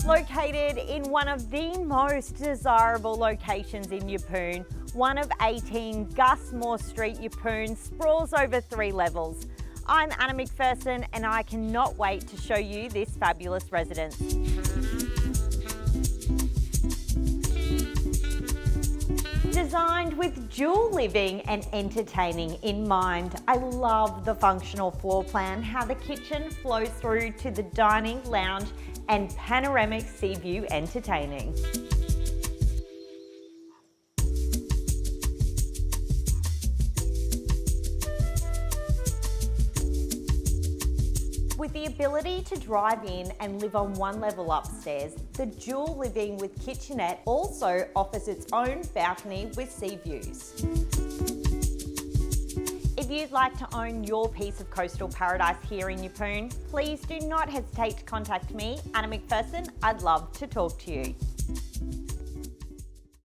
Located in one of the most desirable locations in Yeppoon, one of 18 Gus Moore Street, Yeppoon sprawls over 3 levels. I'm Anna McPherson and I cannot wait to show you this fabulous residence. Designed with dual living and entertaining in mind, I love the functional floor plan, how the kitchen flows through to the dining, lounge and panoramic sea view entertaining. With the ability to drive in and live on one level upstairs, the dual living with kitchenette also offers its own balcony with sea views. If you'd like to own your piece of coastal paradise here in Yeppoon, please do not hesitate to contact me, Anna McPherson. I'd love to talk to you.